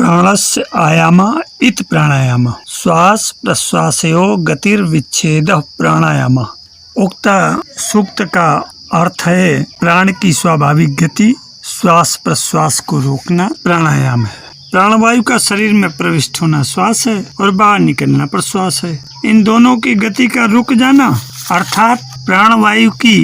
प्राणस्य आयाम इत प्राणायाम श्वास प्रश्वासयो गतिर्विच्छेद प्राणायाम। उक्त सूक्त का अर्थ है प्राण की स्वाभाविक गति, श्वास प्रश्वास को रोकना प्राणायाम है। प्राणवायु का शरीर में प्रविष्ट होना श्वास है और बाहर निकलना प्रश्वास है। इन दोनों की गति का रुक जाना अर्थात प्राणवायु की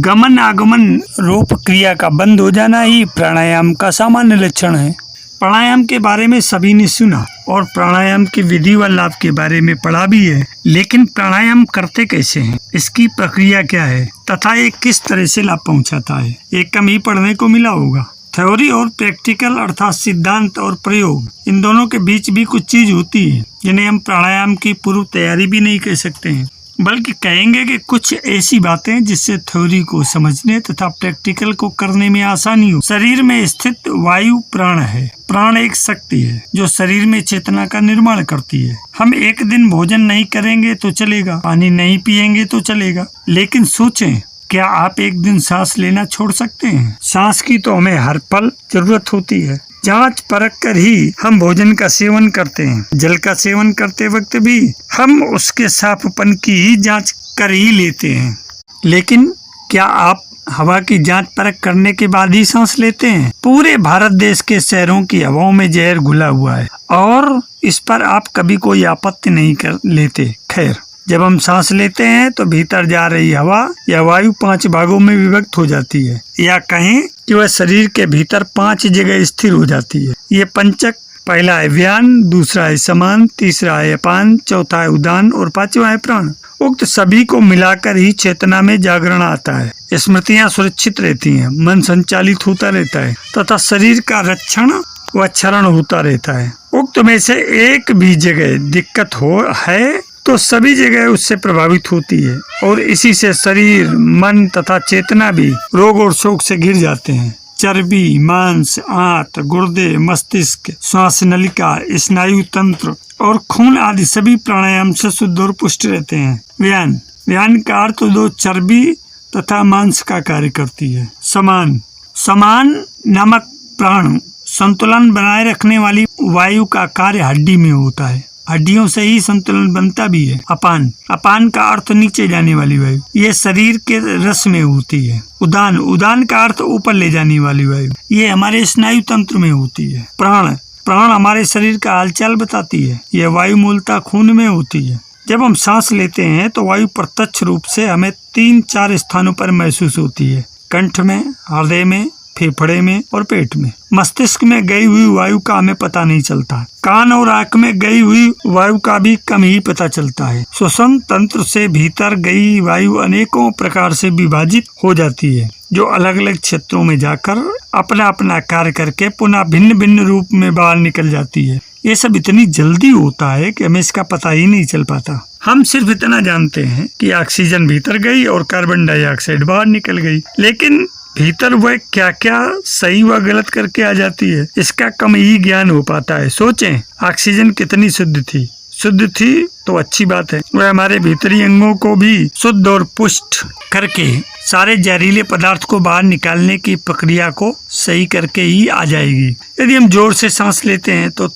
गमन आगमन रूप क्रिया का बंद हो जाना ही प्राणायाम का सामान्य लक्षण है। प्राणायाम के बारे में सभी ने सुना और प्राणायाम की विधि व लाभ के बारे में पढ़ा भी है, लेकिन प्राणायाम करते कैसे हैं, इसकी प्रक्रिया क्या है तथा ये किस तरह से लाभ पहुंचाता है, ये कम ही पढ़ने को मिला होगा। थ्योरी और प्रैक्टिकल अर्थात सिद्धांत और प्रयोग, इन दोनों के बीच भी कुछ चीज होती है जिन्हें हम प्राणायाम की पूर्व तैयारी भी नहीं कह सकते हैं, बल्कि कहेंगे कि कुछ ऐसी बातें जिससे थ्योरी को समझने तथा प्रैक्टिकल को करने में आसानी हो। शरीर में स्थित वायु प्राण है। प्राण एक शक्ति है जो शरीर में चेतना का निर्माण करती है। हम एक दिन भोजन नहीं करेंगे तो चलेगा, पानी नहीं पिएंगे तो चलेगा, लेकिन सोचें क्या आप एक दिन सांस लेना छोड़ सकते हैं? सांस की तो हमें हर पल जरूरत होती है। जांच परख कर ही हम भोजन का सेवन करते हैं। जल का सेवन करते वक्त भी हम उसके साफपन की ही जांच कर ही लेते हैं, लेकिन क्या आप हवा की जांच परख करने के बाद ही सांस लेते हैं? पूरे भारत देश के शहरों की हवाओं में जहर घुला हुआ है और इस पर आप कभी कोई आपत्ति नहीं कर लेते। खैर, जब हम सांस लेते हैं तो भीतर जा रही हवा या वायु 5 भागों में विभक्त हो जाती है, या कहें कि वह शरीर के भीतर 5 जगह स्थिर हो जाती है। ये पंचक, पहला है व्यान, दूसरा है समान, तीसरा है अपान, चौथा है उदान और 5वां है प्राण। उक्त सभी को मिलाकर ही चेतना में जागरण आता है। स्मृतियां सुरक्षित रहती हैं, मन संचालित होता रहता है तथा शरीर का रक्षण व क्षरण होता रहता है। उक्त में से एक भी जगह दिक्कत है तो सभी जगह उससे प्रभावित होती है और इसी से शरीर, मन तथा चेतना भी रोग और शोक से घिर जाते हैं। चर्बी, मांस, आंत, गुर्दे, मस्तिष्क, श्वास नलिका, स्नायु तंत्र और खून आदि सभी प्राणायाम से शुद्ध और पुष्ट रहते हैं। व्यान का अर्थ 2 चर्बी तथा मांस का कार्य करती है। समान नामक प्राण संतुलन बनाए रखने वाली वायु का कार्य हड्डी में होता है। हड्डियों से ही संतुलन बनता भी है। अपान का अर्थ नीचे जाने वाली वायु, ये शरीर के रस में होती है। उदान का अर्थ ऊपर ले जाने वाली वायु, ये हमारे स्नायु तंत्र में होती है। प्राण हमारे शरीर का हालचाल बताती है। यह वायु मूलतः खून में होती है। जब हम सांस लेते हैं तो वायु प्रत्यक्ष रूप से हमें 3-4 स्थानों पर महसूस होती है। कंठ में, हृदय में, फेफड़े में और पेट में। मस्तिष्क में गई हुई वायु का हमें पता नहीं चलता। कान और आंख में गई हुई वायु का भी कम ही पता चलता है। श्वसन तंत्र से भीतर गई वायु अनेकों प्रकार से विभाजित हो जाती है, जो अलग अलग क्षेत्रों में जाकर अपना अपना कार्य करके पुनः भिन्न भिन्न रूप में बाहर निकल जाती है। ये सब इतनी जल्दी होता है कि हमें इसका पता ही नहीं चल पाता। हम सिर्फ इतना जानते हैं कि ऑक्सीजन भीतर गई और कार्बन डाइऑक्साइड बाहर निकल गई, लेकिन भीतर वह क्या क्या सही व गलत करके आ जाती है, इसका कम ही ज्ञान हो पाता है। सोचें, ऑक्सीजन कितनी शुद्ध थी तो अच्छी बात है। वह हमारे भीतरी अंगों को भी शुद्ध और पुष्ट करके सारे जहरीले पदार्थ को बाहर निकालने की प्रक्रिया को सही करके ही आ जाएगी। यदि हम जोर से सांस लेते हैं तो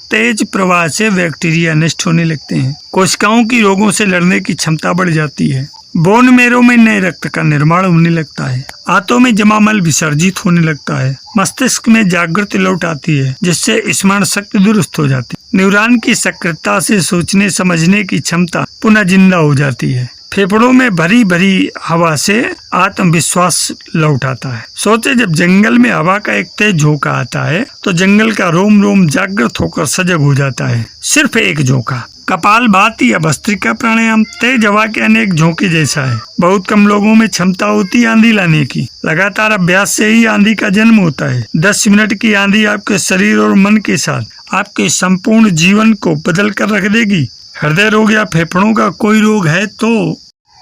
तेज प्रवाह से बैक्टीरिया नष्ट होने लगते हैं। कोशिकाओं की रोगों से लड़ने की क्षमता बढ़ जाती है। बोन मेरो में नए रक्त का निर्माण होने लगता है। आंतों में जमा मल विसर्जित होने लगता है। मस्तिष्क में जागृति लौट आती है, जिससे स्मरण शक्ति दुरुस्त हो जाती है। न्यूरॉन की सक्रियता से सोचने समझने की क्षमता पुनः जिंदा हो जाती है। फेफड़ों में भरी भरी हवा से आत्मविश्वास लौट आता है। सोचे, जब जंगल में हवा का एक तेज झोंका आता है तो जंगल का रोम रोम जागृत होकर सजग हो जाता है। सिर्फ एक झोंका। कपालभाति या भस्त्रिका प्राणायाम तेज हवा के अनेक झोंके जैसा है। बहुत कम लोगों में क्षमता होती है आंधी लाने की। लगातार अभ्यास से ही आंधी का जन्म होता है। 10 मिनट की आंधी आपके शरीर और मन के साथ आपके संपूर्ण जीवन को बदल कर रख देगी। हृदय रोग या फेफड़ों का कोई रोग है तो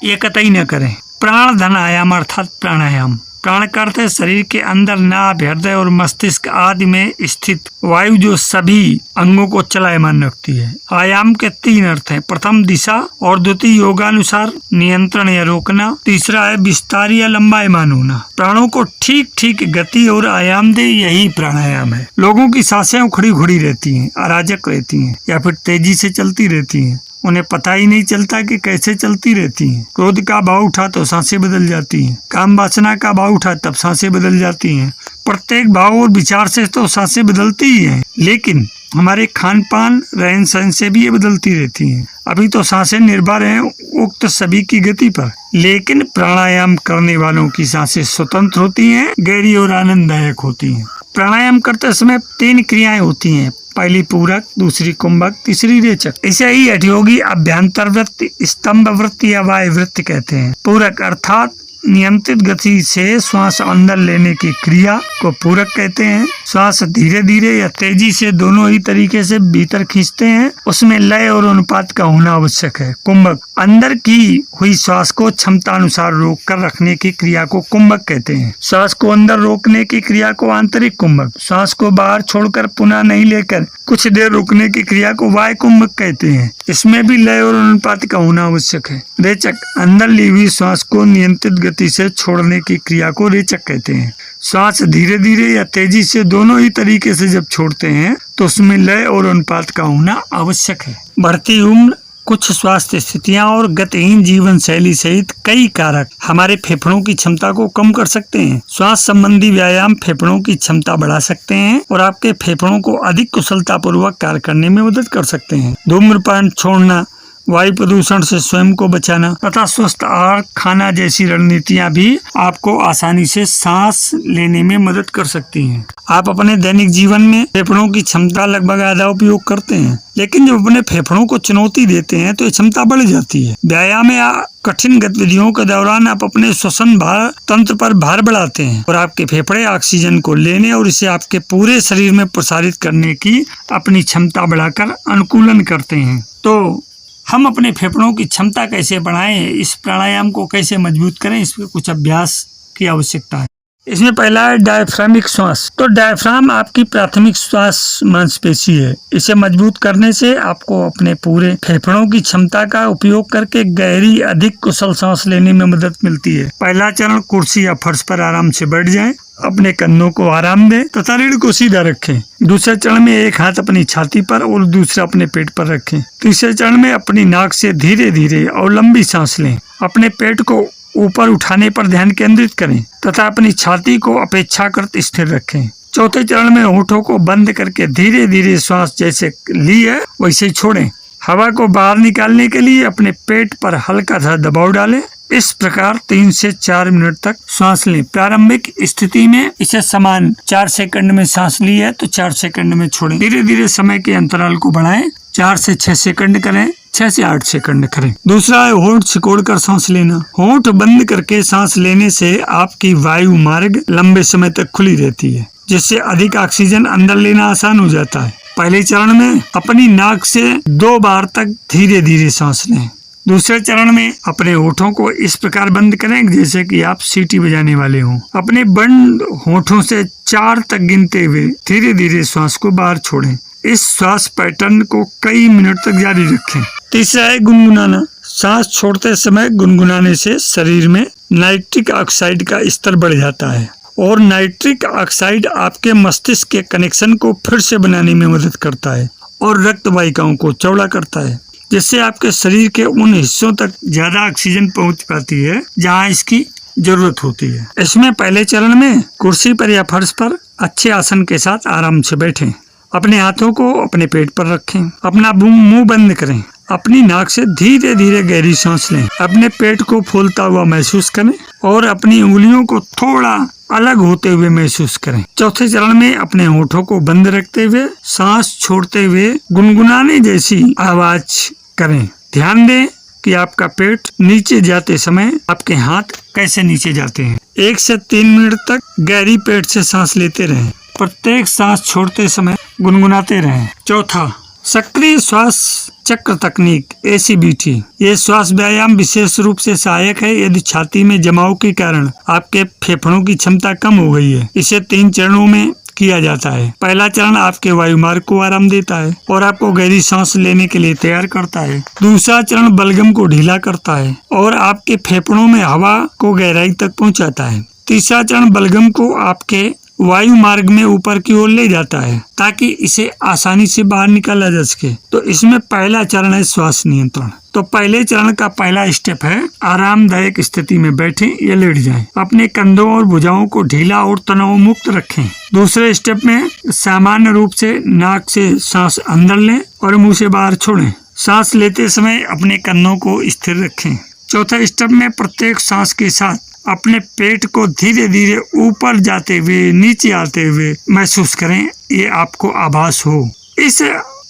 ये कतई न करें। प्राण धन आयाम अर्थात प्राणायाम प्राण का अर्थ है शरीर के अंदर नाभ, हृदय और मस्तिष्क आदि में स्थित वायु जो सभी अंगों को चलायमान रखती है। आयाम के 3 अर्थ हैं। प्रथम दिशा और द्वितीय योगानुसार नियंत्रण या रोकना, तीसरा है विस्तार या लंबायमान होना। प्राणों को ठीक ठीक गति और आयाम दे, यही प्राणायाम है। लोगों की सांसें उखड़ी उखड़ी रहती हैं, अराजक रहती हैं या फिर तेजी से चलती रहती हैं। उन्हें पता ही नहीं चलता कि कैसे चलती रहती हैं। क्रोध का भाव उठा तो सांसें बदल जाती हैं, काम वासना का भाव उठा तब सांसें बदल जाती हैं। प्रत्येक भाव और विचार से तो सांसें बदलती ही हैं, लेकिन हमारे खान पान रहन सहन से भी ये बदलती रहती हैं। अभी तो सांसें निर्भर हैं उक्त सभी की गति पर, लेकिन प्राणायाम करने वालों की सांसें स्वतंत्र होती हैं, गहरी और आनंददायक होती हैं। प्राणायाम करते समय 3 क्रियाएं होती हैं। पहली पूरक, दूसरी कुंभक, तीसरी रेचक। इसे ही हठयोगी अभ्यंतर वृत्ति, स्तंभ वृत्ति या वायु वृत्ति कहते हैं। पूरक अर्थात नियंत्रित गति से श्वास अंदर लेने की क्रिया को पूरक कहते हैं। श्वास धीरे धीरे या तेजी से दोनों ही तरीके से भीतर खींचते हैं, उसमें लय और अनुपात का होना आवश्यक है। कुंभक अंदर की हुई श्वास को क्षमता अनुसार रोक कर रखने की क्रिया को कुंभक कहते हैं। श्वास को अंदर रोकने की क्रिया को आंतरिक कुंभक, श्वास को बाहर छोड़कर पुनः नहीं लेकर कुछ देर रोकने की क्रिया को वायु कुंभक कहते हैं। इसमें भी लय और अनुपात का होना आवश्यक है। रेचक अंदर ली हुई श्वास को नियंत्रित गति से छोड़ने की क्रिया को रेचक कहते हैं। श्वास धीरे धीरे या तेजी से दोनों ही तरीके से जब छोड़ते हैं तो उसमें लय और अनुपात का होना आवश्यक है। बढ़ती उम्र, कुछ स्वास्थ्य स्थितियां और गतिहीन जीवन शैली सहित कई कारक हमारे फेफड़ों की क्षमता को कम कर सकते हैं। श्वास संबंधी व्यायाम फेफड़ों की क्षमता बढ़ा सकते हैं और आपके फेफड़ों को अधिक कुशलता पूर्वक कार्य करने में मदद कर सकते हैं। धूम्रपान छोड़ना, वायु प्रदूषण से स्वयं को बचाना तथा स्वस्थ आहार खाना जैसी रणनीतियां भी आपको आसानी से सांस लेने में मदद कर सकती हैं। आप अपने दैनिक जीवन में फेफड़ों की क्षमता लगभग आधा उपयोग करते हैं, लेकिन जब अपने फेफड़ों को चुनौती देते हैं तो ये क्षमता बढ़ जाती है। व्यायाम या कठिन गतिविधियों के दौरान आप अपने श्वसन भार तंत्र पर भार बढ़ाते हैं और आपके फेफड़े ऑक्सीजन को लेने और इसे आपके पूरे शरीर में प्रसारित करने की अपनी क्षमता बढ़ाकर अनुकूलन करते हैं। तो हम अपने फेफड़ों की क्षमता कैसे बढ़ाएं, इस प्राणायाम को कैसे मजबूत करें, इसमें कुछ अभ्यास की आवश्यकता है। इसमें पहला है डायफ्रामिक श्वास। तो डायफ्राम आपकी प्राथमिक श्वास मांसपेशी है। इसे मजबूत करने से आपको अपने पूरे फेफड़ों की क्षमता का उपयोग करके गहरी अधिक कुशल सांस लेने में मदद मिलती है। पहला चरण, कुर्सी या फर्श पर आराम से बैठ जाएं, अपने कंधों को आराम दें तथा रीढ़ को सीधा रखें। दूसरे चरण में एक हाथ अपनी छाती पर और दूसरा अपने पेट पर रखें। तीसरे चरण में अपनी नाक से धीरे धीरे और लंबी सांस लें। अपने पेट को ऊपर उठाने पर ध्यान केंद्रित करें तथा अपनी छाती को अपेक्षाकृत स्थिर रखें। चौथे चरण में होठों को बंद करके धीरे धीरे श्वास जैसे ली है वैसे ही छोड़ें। हवा को बाहर निकालने के लिए अपने पेट पर हल्का सा दबाव डालें। इस प्रकार 3 से 4 मिनट तक सांस लें। प्रारंभिक स्थिति में इसे समान 4 सेकंड में सांस ली है तो 4 सेकंड में छोड़ें। धीरे धीरे समय के अंतराल को बढ़ाएं। 4 से 6 सेकंड करें, 6 से 8 सेकंड करें। दूसरा है होंठ सिकोड़कर सांस लेना। होंठ बंद करके सांस लेने से आपकी वायु मार्ग लंबे समय तक खुली रहती है, जिससे अधिक ऑक्सीजन अंदर लेना आसान हो जाता है। पहले चरण में अपनी नाक से 2 बार तक धीरे धीरे सांस लें। दूसरे चरण में अपने होठों को इस प्रकार बंद करें जैसे कि आप सीटी बजाने वाले हों। अपने बंद होठों से 4 तक गिनते हुए धीरे धीरे श्वास को बाहर छोड़ें। इस श्वास पैटर्न को कई मिनट तक जारी रखें। तीसरा है गुनगुनाना। सांस छोड़ते समय गुनगुनाने से शरीर में नाइट्रिक ऑक्साइड का स्तर बढ़ जाता है और नाइट्रिक ऑक्साइड आपके मस्तिष्क के कनेक्शन को फिर से बनाने में मदद करता है और रक्त वाहिकाओं को चौड़ा करता है, जिससे आपके शरीर के उन हिस्सों तक ज्यादा ऑक्सीजन पहुंच पाती है जहां इसकी जरूरत होती है। इसमें पहले चरण में कुर्सी पर या फर्श पर अच्छे आसन के साथ आराम से बैठें। अपने हाथों को अपने पेट पर रखें। अपना मुंह बंद करें। अपनी नाक से धीरे धीरे गहरी सांस लें। अपने पेट को फूलता हुआ महसूस करें और अपनी उंगलियों को थोड़ा अलग होते हुए महसूस करें। चौथे चरण में अपने होठों को बंद रखते हुए सांस छोड़ते हुए गुनगुनाने जैसी आवाज करें। ध्यान दें कि आपका पेट नीचे जाते समय आपके हाथ कैसे नीचे जाते हैं। 1 से 3 मिनट तक गहरी पेट से सांस लेते रहें। प्रत्येक सांस छोड़ते समय गुनगुनाते रहें। चौथा, सक्रिय श्वास चक्र तकनीक ACBT। ये श्वास व्यायाम विशेष रूप से सहायक है यदि छाती में जमाव के कारण आपके फेफड़ों की क्षमता कम हो गई है। इसे 3 चरणों में किया जाता है। पहला चरण आपके वायुमार्ग को आराम देता है और आपको गहरी सांस लेने के लिए तैयार करता है। दूसरा चरण बलगम को ढीला करता है और आपके फेफड़ों में हवा को गहराई तक पहुंचाता है। तीसरा चरण बलगम को आपके वायु मार्ग में ऊपर की ओर ले जाता है ताकि इसे आसानी से बाहर निकाला जा सके। तो इसमें पहला चरण है श्वास नियंत्रण। तो पहले चरण का पहला स्टेप है आरामदायक स्थिति में बैठें या लेट जाएं। अपने कंधों और भुजाओं को ढीला और तनाव मुक्त रखें। दूसरे स्टेप में सामान्य रूप से नाक से सांस अंदर लें और मुंह से बाहर छोड़ें। सांस लेते समय अपने कंधों को स्थिर रखें। चौथा स्टेप में प्रत्येक सांस के साथ अपने पेट को धीरे धीरे ऊपर जाते हुए नीचे आते हुए महसूस करें, ये आपको आभास हो। इस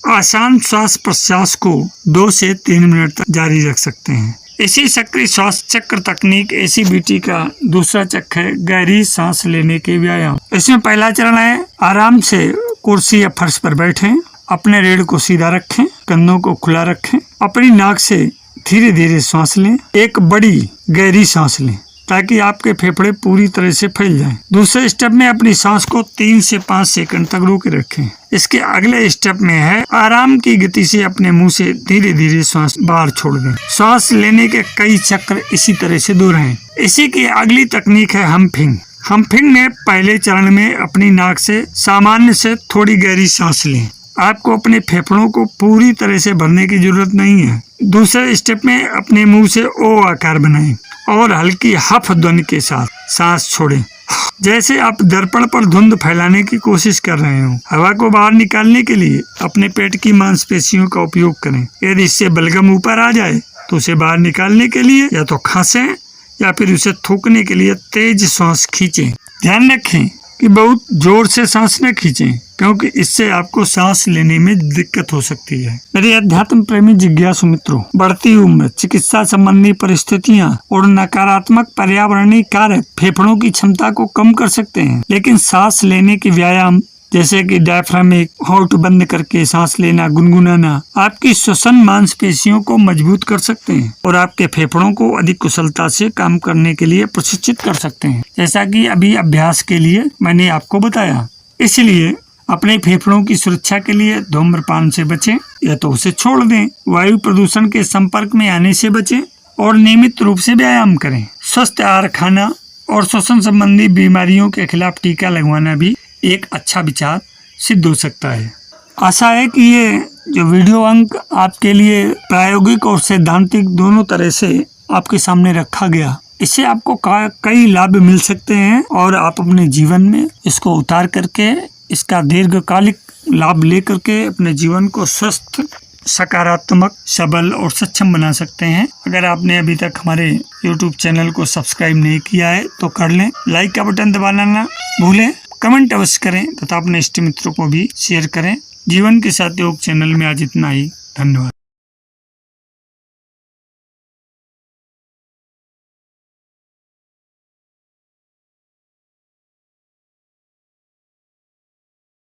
आसान श्वास प्रश्वास को 2 से 3 मिनट तक जारी रख सकते हैं। इसी सक्रिय श्वास चक्र तकनीक ACBT का दूसरा चक्र है गहरी सांस लेने के व्यायाम। इसमें पहला चरण है आराम से कुर्सी या फर्श पर बैठें, अपने रीढ़ को सीधा रखें, कंधों को खुला रखें, अपनी नाक से धीरे धीरे सांस लें, एक बड़ी गहरी सांस लें ताकि आपके फेफड़े पूरी तरह से फैल जाएं। दूसरे स्टेप में अपनी सांस को 3 से 5 सेकंड तक रोके रखें। इसके अगले स्टेप में है आराम की गति से अपने मुंह से धीरे धीरे सांस बाहर छोड़ दें। सांस लेने के कई चक्र इसी तरह से दोहराएं। इसी की अगली तकनीक है हम्पिंग। हम्पिंग में पहले चरण में अपनी नाक से सामान्य से थोड़ी गहरी सांस लें। आपको अपने फेफड़ों को पूरी तरह से भरने की जरूरत नहीं है। दूसरे स्टेप में अपने मुंह से ओ आकार बनाएं और हल्की हफ ध्वनि के साथ सांस छोड़ें, जैसे आप दर्पण पर धुंध फैलाने की कोशिश कर रहे हो। हवा को बाहर निकालने के लिए अपने पेट की मांसपेशियों का उपयोग करें। यदि इससे बलगम ऊपर आ जाए तो उसे बाहर निकालने के लिए या तो खांसें या फिर उसे थूकने के लिए तेज सांस खींचें। ध्यान रखें कि बहुत जोर से सांस न खींचें क्योंकि इससे आपको सांस लेने में दिक्कत हो सकती है। मेरे अध्यात्म प्रेमी जिज्ञासु मित्रों, बढ़ती उम्र, चिकित्सा संबंधी परिस्थितियां और नकारात्मक पर्यावरणीय कारक फेफड़ों की क्षमता को कम कर सकते हैं, लेकिन सांस लेने के व्यायाम जैसे कि डायफ्रामिक, होठ बंद करके सांस लेना, गुनगुनाना आपकी श्वसन मांसपेशियों को मजबूत कर सकते हैं और आपके फेफड़ों को अधिक कुशलता से काम करने के लिए प्रशिक्षित कर सकते हैं, जैसा कि अभी अभ्यास के लिए मैंने आपको बताया। इसलिए अपने फेफड़ों की सुरक्षा के लिए धूम्रपान से बचें या तो उसे छोड़ दें, वायु प्रदूषण के संपर्क में आने से बचें और नियमित रूप से व्यायाम करें। स्वस्थ आहार खाना और श्वसन संबंधी बीमारियों के खिलाफ टीका लगवाना भी एक अच्छा विचार सिद्ध हो सकता है। आशा है कि ये जो वीडियो अंक आपके लिए प्रायोगिक और सैद्धांतिक दोनों तरह से आपके सामने रखा गया, इससे आपको कई लाभ मिल सकते हैं और आप अपने जीवन में इसको उतार करके इसका दीर्घकालिक लाभ लेकर के अपने जीवन को स्वस्थ, सकारात्मक, सबल और सक्षम बना सकते हैं। अगर आपने अभी तक हमारे YouTube चैनल को सब्सक्राइब नहीं किया है तो कर लें, लाइक का बटन दबाना ना भूलें, कमेंट अवश्य करें तथा अपने इष्ट मित्रों को भी शेयर करें। जीवन के साथ योग चैनल में आज इतना ही। धन्यवाद।